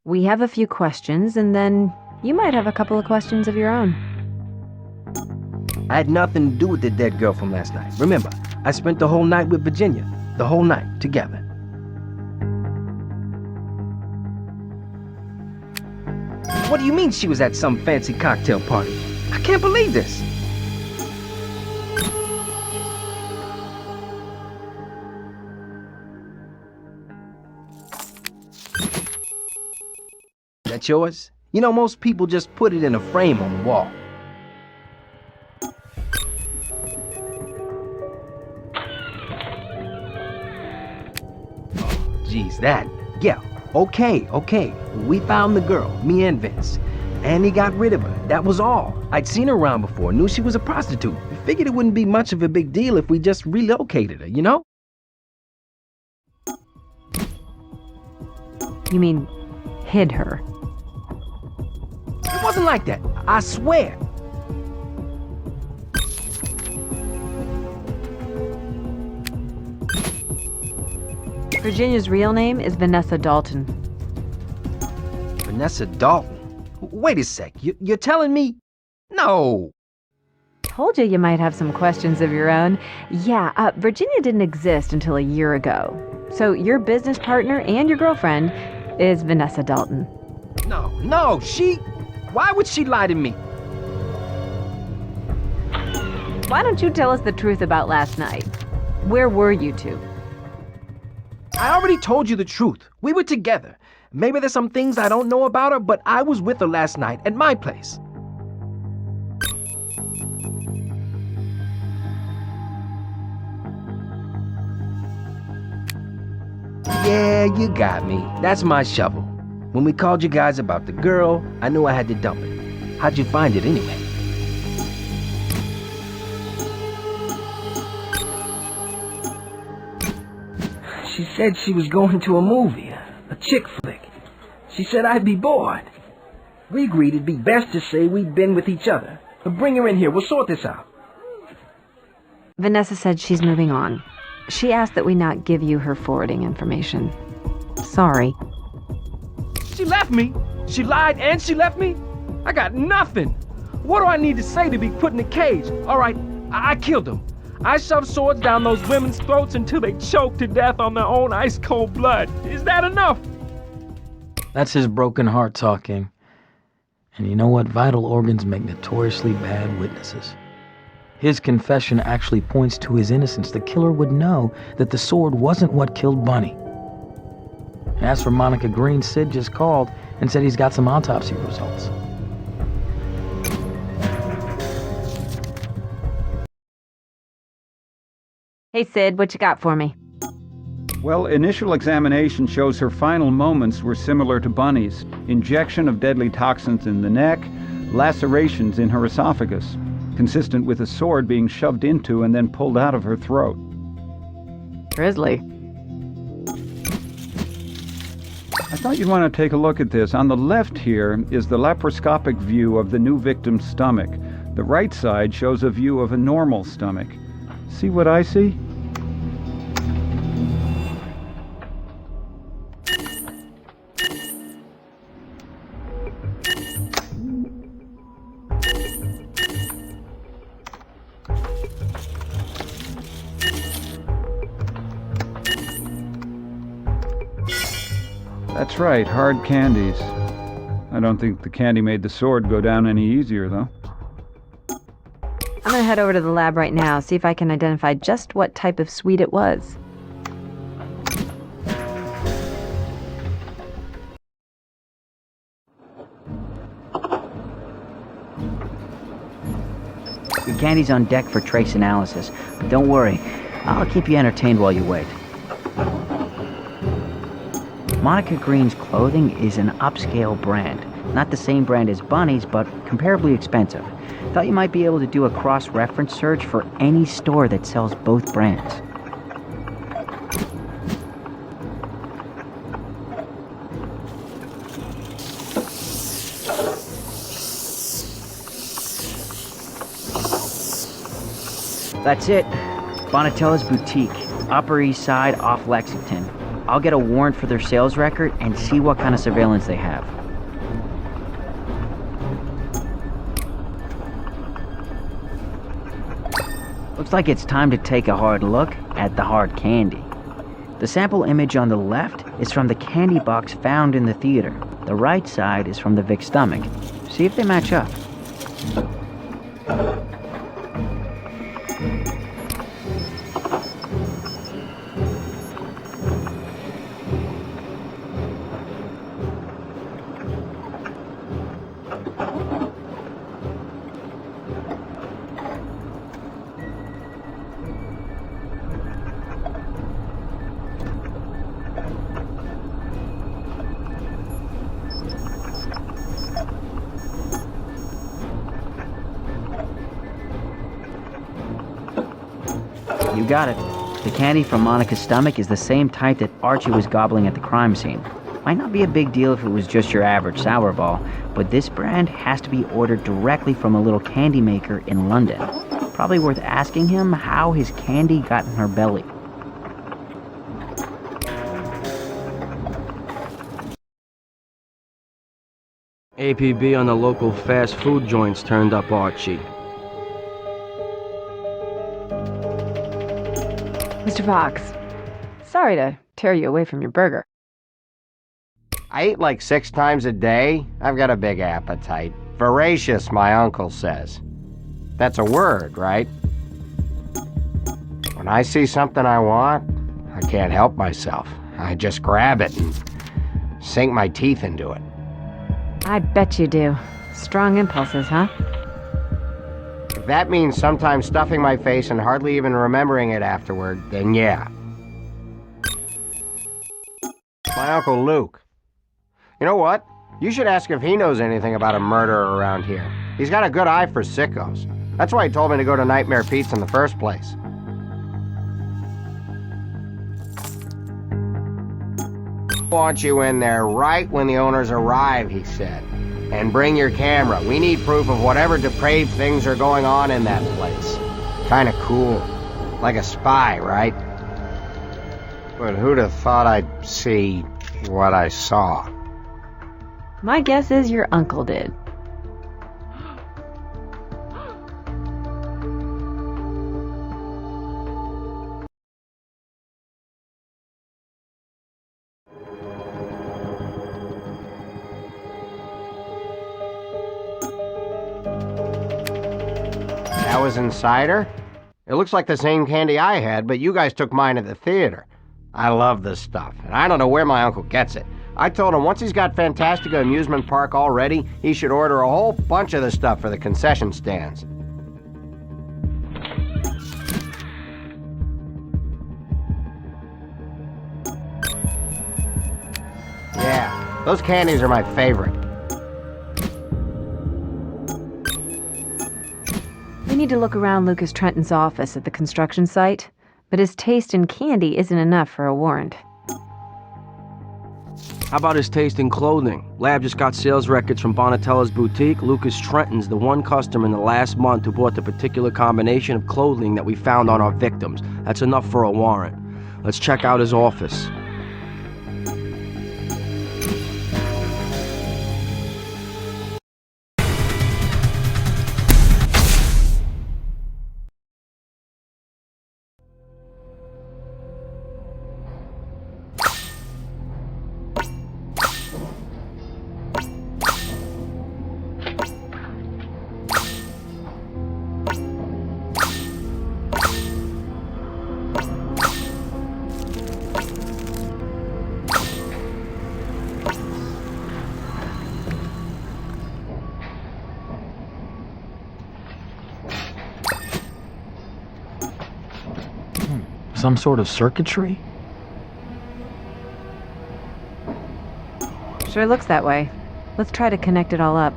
We have a few questions, and then you might have a couple of questions of your own. I had nothing to do with the dead girl from last night. Remember, I spent the whole night with Virginia. The whole night, together. What do you mean she was at some fancy cocktail party? I can't believe this. That yours? You know, most people just put it in a frame on the wall. Oh, geez, that. Yeah, okay. We found the girl, me and Vince. And he got rid of her. That was all. I'd seen her around before, knew she was a prostitute. Figured it wouldn't be much of a big deal if we just relocated her, you know? You mean, hid her? It wasn't like that, I swear. Virginia's real name is Vanessa Dalton. Vanessa Dalton? Wait a sec, you're telling me? No! Told you might have some questions of your own. Yeah, Virginia didn't exist until a year ago. So your business partner and your girlfriend is Vanessa Dalton. No, why would she lie to me? Why don't you tell us the truth about last night? Where were you two? I already told you the truth. We were together. Maybe there's some things I don't know about her, but I was with her last night at my place. Yeah, you got me. That's my shovel. When we called you guys about the girl, I knew I had to dump it. How'd you find it anyway? She said she was going to a movie, a chick flick. She said I'd be bored. We agreed it'd be best to say we'd been with each other. But bring her in here, we'll sort this out. Vanessa said she's moving on. She asked that we not give you her forwarding information. Sorry. She left me. She lied and she left me. I got nothing. What do I need to say to be put in a cage? All right, I killed them. I shoved swords down those women's throats until they choked to death on their own ice-cold blood. Is that enough? That's his broken heart talking. And you know what? Vital organs make notoriously bad witnesses. His confession actually points to his innocence. The killer would know that the sword wasn't what killed Bunny. And as for Monica Green, Sid just called and said he's got some autopsy results. Hey Sid, what you got for me? Well, initial examination shows her final moments were similar to Bunny's. Injection of deadly toxins in the neck, lacerations in her esophagus, consistent with a sword being shoved into and then pulled out of her throat. Grisly. I thought you'd want to take a look at this. On the left here is the laparoscopic view of the new victim's stomach. The right side shows a view of a normal stomach. See what I see? That's right, hard candies. I don't think the candy made the sword go down any easier, though. I'm gonna head over to the lab right now, see if I can identify just what type of sweet it was. Your candy's on deck for trace analysis, but don't worry, I'll keep you entertained while you wait. Monica Green's clothing is an upscale brand. Not the same brand as Bunny's, but comparably expensive. Thought you might be able to do a cross-reference search for any store that sells both brands. That's it. Bonatella's Boutique, Upper East Side off Lexington. I'll get a warrant for their sales record and see what kind of surveillance they have. Looks like it's time to take a hard look at the hard candy. The sample image on the left is from the candy box found in the theater. The right side is from the Vic's stomach. See if they match up. You got it. The candy from Monica's stomach is the same type that Archie was gobbling at the crime scene. Might not be a big deal if it was just your average sour ball, but this brand has to be ordered directly from a little candy maker in London. Probably worth asking him how his candy got in her belly. APB on the local fast food joints turned up Archie. Mr. Fox, sorry to tear you away from your burger. I eat like 6 times a day. I've got a big appetite. Voracious, my uncle says. That's a word, right? When I see something I want, I can't help myself. I just grab it and sink my teeth into it. I bet you do. Strong impulses, huh? If that means sometimes stuffing my face and hardly even remembering it afterward, then yeah. My Uncle Luke. You know what? You should ask if he knows anything about a murderer around here. He's got a good eye for sickos. That's why he told me to go to Nightmare Pete's in the first place. Want you in there right when the owners arrive, he said. And bring your camera. We need proof of whatever depraved things are going on in that place. Kinda cool. Like a spy, right? But who'd have thought I'd see what I saw? My guess is your uncle did. That was Insider? It looks like the same candy I had, but you guys took mine at the theater. I love this stuff, and I don't know where my uncle gets it. I told him once he's got Fantastica Amusement Park all ready, he should order a whole bunch of the stuff for the concession stands. Yeah, those candies are my favorite. We need to look around Lucas Trenton's office at the construction site, but his taste in candy isn't enough for a warrant. How about his taste in clothing? Lab just got sales records from Bonatella's boutique. Lucas Trenton's the one customer in the last month who bought the particular combination of clothing that we found on our victims. That's enough for a warrant. Let's check out his office. Some sort of circuitry? Sure looks that way. Let's try to connect it all up.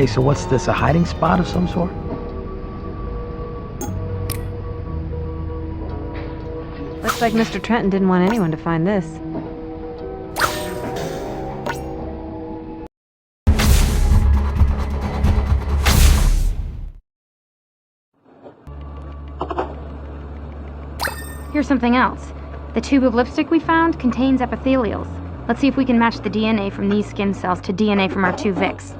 Okay, so what's this, a hiding spot of some sort? Looks like Mr. Trenton didn't want anyone to find this. Here's something else. The tube of lipstick we found contains epithelials. Let's see if we can match the DNA from these skin cells to DNA from our two Vicks.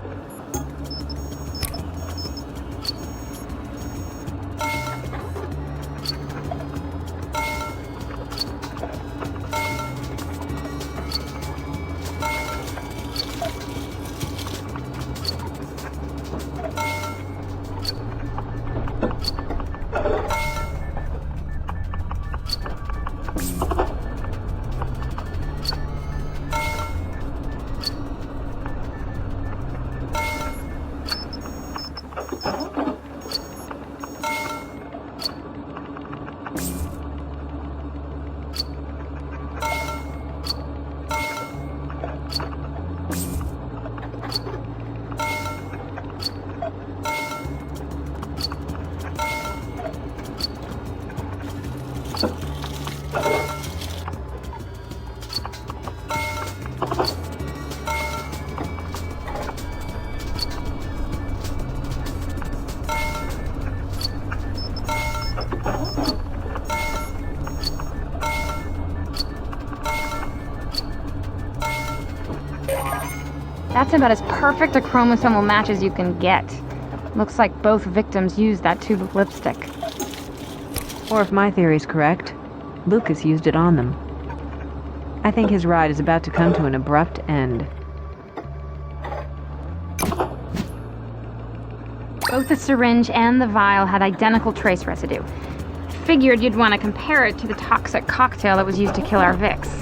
That's about as perfect a chromosomal match as you can get. Looks like both victims used that tube of lipstick. Or if my theory's correct, Lucas used it on them. I think his ride is about to come to an abrupt end. Both the syringe and the vial had identical trace residue. Figured you'd want to compare it to the toxic cocktail that was used to kill our Vicks.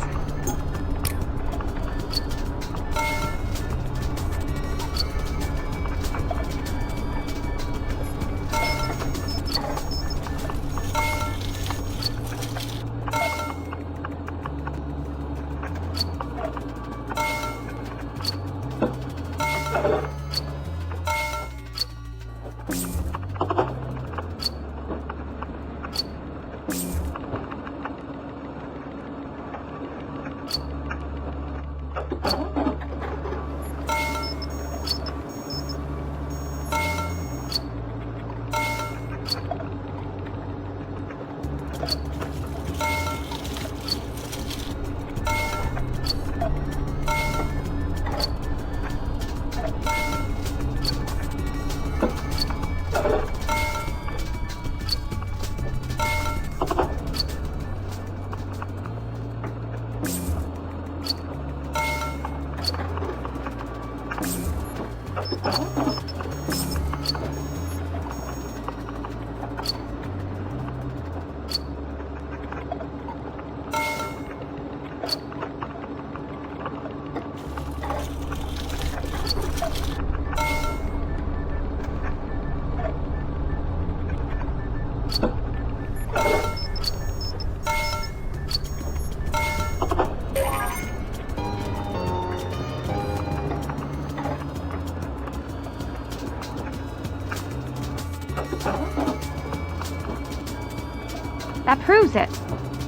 That proves it.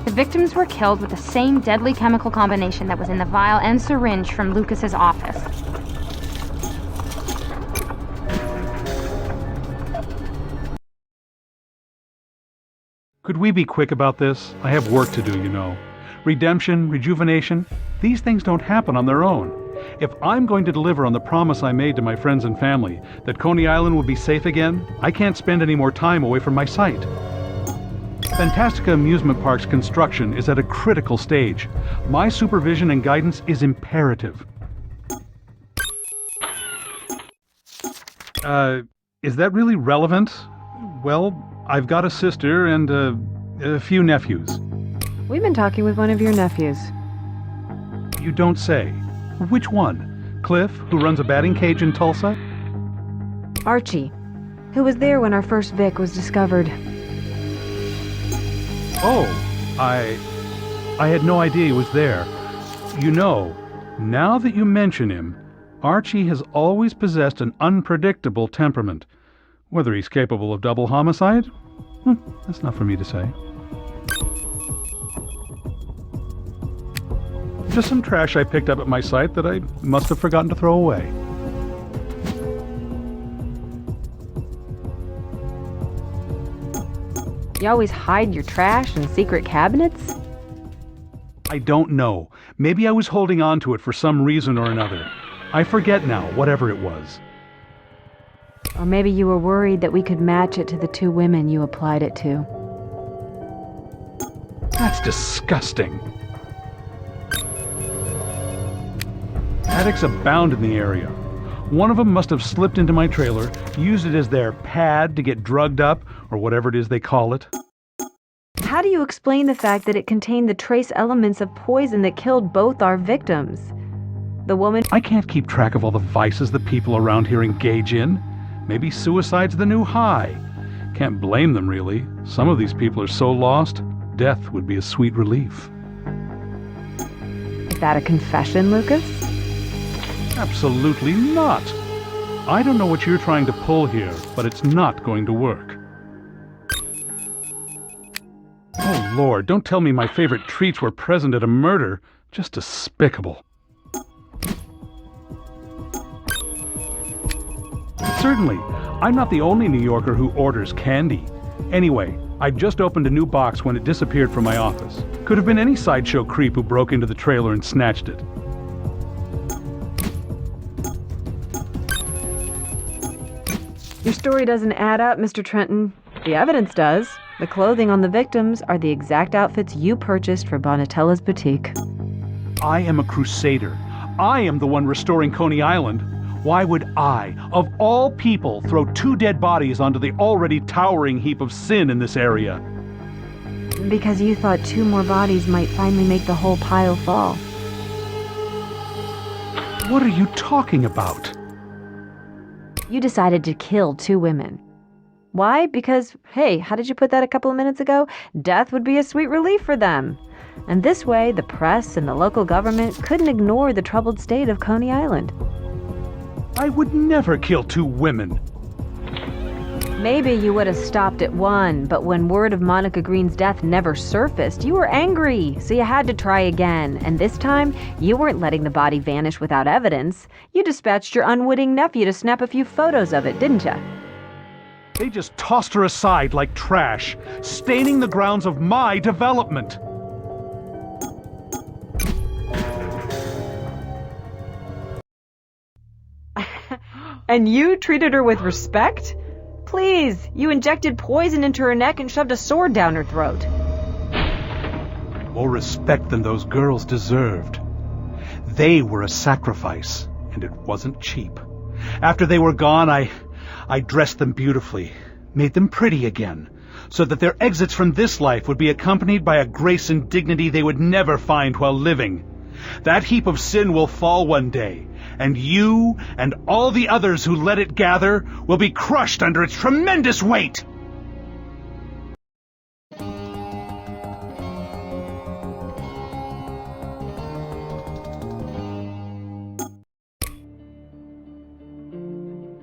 The victims were killed with the same deadly chemical combination that was in the vial and syringe from Lucas's office. Could we be quick about this? I have work to do, you know. Redemption, rejuvenation, these things don't happen on their own. If I'm going to deliver on the promise I made to my friends and family, that Coney Island will be safe again, I can't spend any more time away from my site. Fantastica Amusement Park's construction is at a critical stage. My supervision and guidance is imperative. Is that really relevant? Well, I've got a sister and a few nephews. We've been talking with one of your nephews. You don't say. Which one? Cliff, who runs a batting cage in Tulsa? Archie, who was there when our first Vic was discovered. Oh, I had no idea he was there. You know, now that you mention him, Archie has always possessed an unpredictable temperament. Whether he's capable of double homicide? That's not for me to say. Just some trash I picked up at my site that I must have forgotten to throw away. You always hide your trash in secret cabinets? I don't know. Maybe I was holding on to it for some reason or another. I forget now, whatever it was. Or maybe you were worried that we could match it to the two women you applied it to. That's disgusting. Addicts abound in the area. One of them must have slipped into my trailer, used it as their pad to get drugged up, or whatever it is they call it. How do you explain the fact that it contained the trace elements of poison that killed both our victims? The woman... I can't keep track of all the vices the people around here engage in. Maybe suicide's the new high. Can't blame them, really. Some of these people are so lost, death would be a sweet relief. Is that a confession, Lucas? Absolutely not. I don't know what you're trying to pull here, but it's not going to work. Oh, Lord, don't tell me my favorite treats were present at a murder. Just despicable. Certainly, I'm not the only New Yorker who orders candy. Anyway, I just opened a new box when it disappeared from my office. Could have been any sideshow creep who broke into the trailer and snatched it. Your story doesn't add up, Mr. Trenton. The evidence does. The clothing on the victims are the exact outfits you purchased for Bonatella's boutique. I am a crusader. I am the one restoring Coney Island. Why would I, of all people, throw two dead bodies onto the already towering heap of sin in this area? Because you thought two more bodies might finally make the whole pile fall. What are you talking about? You decided to kill two women. Why? Because, hey, how did you put that a couple of minutes ago? Death would be a sweet relief for them. And this way, the press and the local government couldn't ignore the troubled state of Coney Island. I would never kill two women. Maybe you would have stopped at one, but when word of Monica Green's death never surfaced, you were angry, so you had to try again. And this time, you weren't letting the body vanish without evidence. You dispatched your unwitting nephew to snap a few photos of it, didn't you? They just tossed her aside like trash, staining the grounds of my development. And you treated her with respect? Please, you injected poison into her neck and shoved a sword down her throat. More respect than those girls deserved. They were a sacrifice, and it wasn't cheap. After they were gone, I dressed them beautifully, made them pretty again, so that their exits from this life would be accompanied by a grace and dignity they would never find while living. That heap of sin will fall one day, and you and all the others who let it gather will be crushed under its tremendous weight.